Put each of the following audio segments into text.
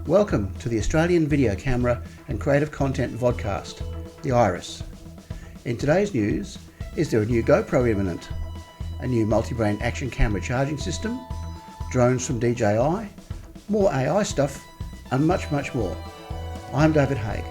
Welcome to the Australian Video Camera and Creative Content VODCAST, the IRIS. In today's news, is there a new GoPro imminent? A new multi-brand action camera charging system? Drones from DJI? More AI stuff? And much, much more. I'm David Haig.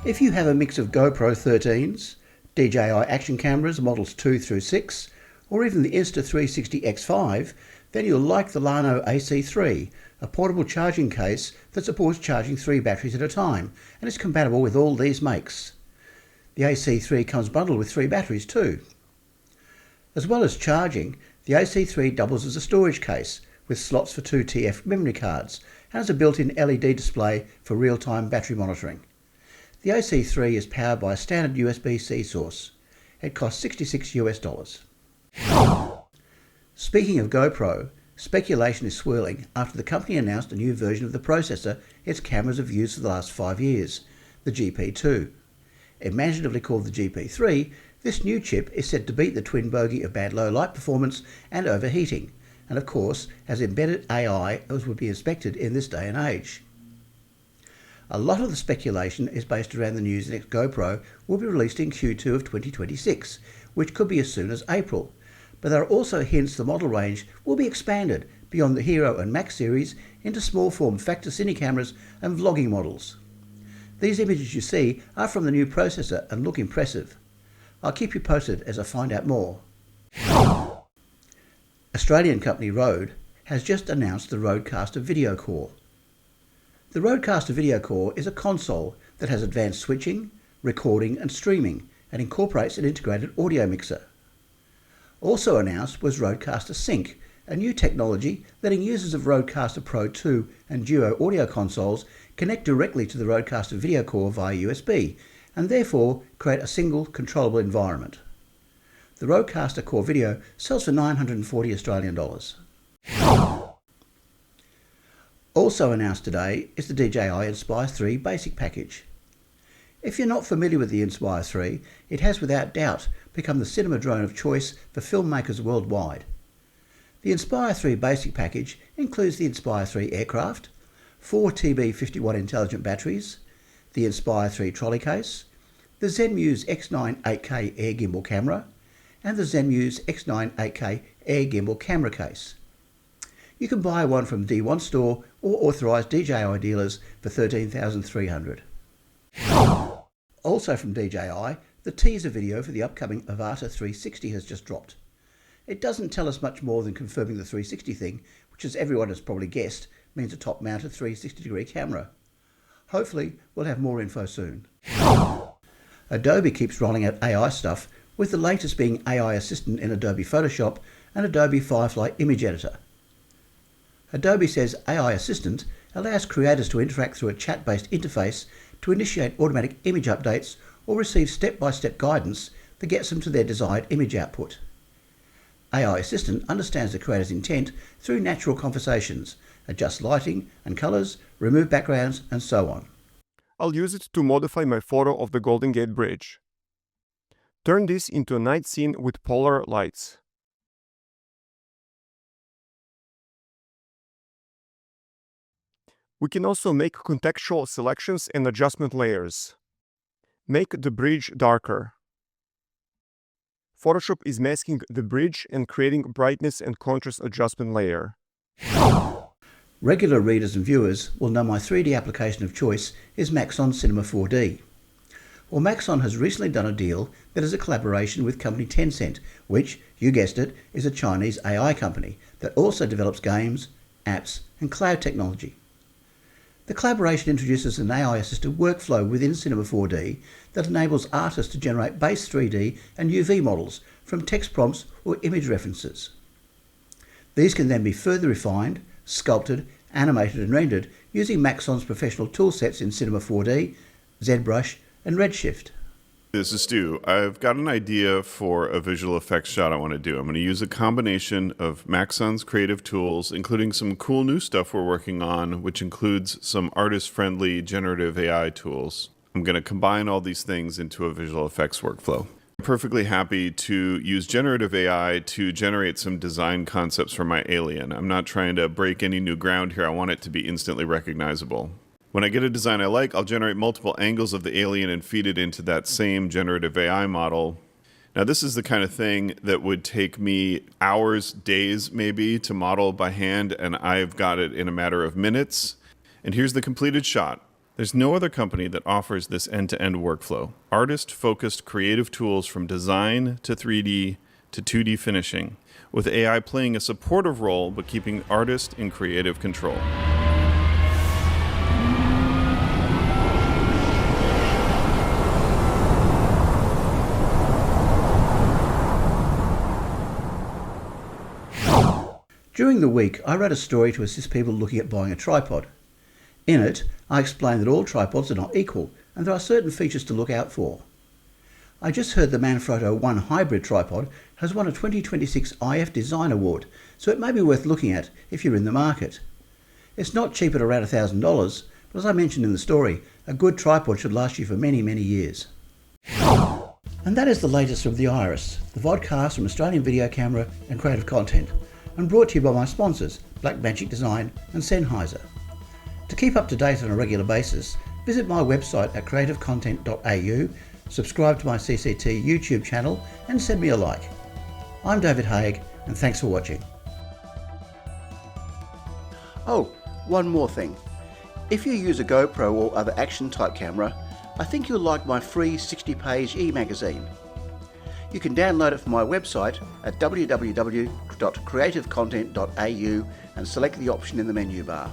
If you have a mix of GoPro 13s, DJI action cameras models 2 through 6, or even the Insta360 X5, then you'll like the Lano AC3, a portable charging case that supports charging 3 batteries at a time and is compatible with all these makes. The AC3 comes bundled with 3 batteries too. As well as charging, the AC3 doubles as a storage case with slots for 2 TF memory cards and has a built-in LED display for real-time battery monitoring. The AC3 is powered by a standard USB-C source. It costs $66 US. Speaking of GoPro, speculation is swirling after the company announced a new version of the processor its cameras have used for the last 5 years, the GP2. Imaginatively called the GP3, this new chip is said to beat the twin bogey of bad low light performance and overheating, and of course has embedded AI as would be expected in this day and age. A lot of the speculation is based around the news the next GoPro will be released in Q2 of 2026, which could be as soon as April. But there are also hints the model range will be expanded beyond the Hero and Max series into small form factor cine cameras and vlogging models. These images you see are from the new processor and look impressive. I'll keep you posted as I find out more. Australian company Rode has just announced the RØDECaster Video Core. The RØDECaster Video Core is a console that has advanced switching, recording and streaming and incorporates an integrated audio mixer. Also announced was RØDECaster Sync, a new technology letting users of RØDECaster Pro 2 and Duo audio consoles connect directly to the RØDECaster Video Core via USB and therefore create a single controllable environment. The RØDECaster Core Video sells for $940 Australian dollars. Also announced today is the DJI Inspire 3 basic package. If you're not familiar with the Inspire 3, it has without doubt become the cinema drone of choice for filmmakers worldwide. The Inspire 3 basic package includes the Inspire 3 aircraft, 4 TB51 intelligent batteries, the Inspire 3 trolley case, the ZenMuse X9 8K air gimbal camera, and the ZenMuse X9 8K air gimbal camera case. You can buy one from D1 store or authorised DJI dealers for $13,300. Also from DJI, the teaser video for the upcoming AVATA 360 has just dropped. It doesn't tell us much more than confirming the 360 thing, which as everyone has probably guessed, means a top-mounted 360-degree camera. Hopefully, we'll have more info soon. Adobe keeps rolling out AI stuff, with the latest being AI Assistant in Adobe Photoshop and Adobe Firefly Image Editor. Adobe says AI Assistant allows creators to interact through a chat-based interface to initiate automatic image updates or receive step-by-step guidance that gets them to their desired image output. AI Assistant understands the creator's intent through natural conversations, adjusts lighting and colours, remove backgrounds, and so on. I'll use it to modify my photo of the Golden Gate Bridge. Turn this into a night scene with polar lights. We can also make contextual selections and adjustment layers. Make the bridge darker. Photoshop is masking the bridge and creating brightness and contrast adjustment layer. Regular readers and viewers will know my 3D application of choice is Maxon Cinema 4D. Well, Maxon has recently done a deal that is a collaboration with company Tencent, which, you guessed it, is a Chinese AI company that also develops games, apps and cloud technology. The collaboration introduces an AI-assisted workflow within Cinema 4D that enables artists to generate base 3D and UV models from text prompts or image references. These can then be further refined, sculpted, animated and rendered using Maxon's professional toolsets in Cinema 4D, ZBrush and Redshift. This is Stu. I've got an idea for a visual effects shot I want to do. I'm going to use a combination of Maxon's creative tools, including some cool new stuff we're working on, which includes some artist-friendly generative AI tools. I'm going to combine all these things into a visual effects workflow. Perfectly happy to use generative AI to generate some design concepts for my alien. I'm not trying to break any new ground here. I want it to be instantly recognizable. When I get a design I like, I'll generate multiple angles of the alien and feed it into that same generative AI model. Now, this is the kind of thing that would take me hours, days maybe, to model by hand, and I've got it in a matter of minutes. And here's the completed shot. There's no other company that offers this end-to-end workflow. Artist-focused creative tools from design to 3D to 2D finishing, with AI playing a supportive role but keeping artist in creative control. During the week, I wrote a story to assist people looking at buying a tripod. In it, I explained that all tripods are not equal and there are certain features to look out for. I just heard the Mafrotto 1 hybrid tripod has won a 2026 IF Design Award, so it may be worth looking at if you're in the market. It's not cheap at around $1,000, but as I mentioned in the story, a good tripod should last you for many, many years. And that is the latest from the Iris, the VODCAST from Australian Videocamera and Creative Content, and brought to you by my sponsors, Blackmagic Design and Sennheiser. To keep up to date on a regular basis, visit my website at creativecontent.au, subscribe to my CCT YouTube channel and send me a like. I'm David Haig and thanks for watching. Oh, one more thing. If you use a GoPro or other action type camera, I think you'll like my free 60-page e-magazine. You can download it from my website at www.creativecontent.au and select the option in the menu bar.